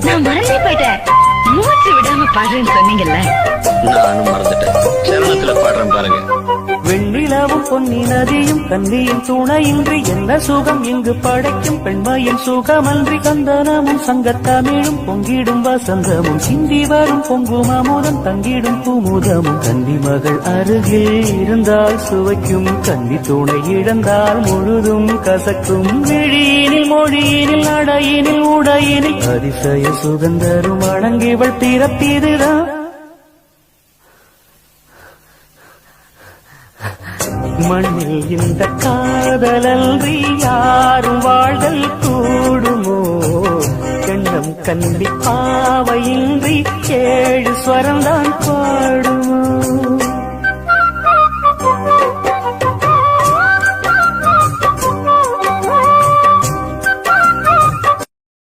நான் மறந்தே போயிட்டேன். மூச்சு விடாம பாடுறேன்னு சொன்னீங்கல்ல, நானும் மறந்துட்டேன். சரணத்துல பாடுறேன் பாருங்க. வெண்ணிலாவும் பொன்னி நதியும் கன்னியின் துணையின்றி என்ன சுகம் இங்கு படைக்கும் பெண்மையின் சுகமன்றி கந்தனமும் சங்கத்தமிழும் பொங்கிடும் வசந்தமும் சிந்தி வரும் பொங்கும் அமுதம் தங்கிடும் குமுதமும் கன்னி மகள் அருகில் இருந்தால் சுவைக்கும் கன்னி துணை இழந்தால் முழுதும் கசக்கும் விழியினில் மொழியினில் நடையினில் உடையினில் அதிசய சுகந்தரும் அடங்கிவள் பிறப்பிதுதான். மண்ணில் இந்த காதலன்றி யாரும் வாழ்தல் கூடுமோ, எண்ணம் கண்டி பாவையின்றி 7 ஸ்வரம்தான் பாடுமோ.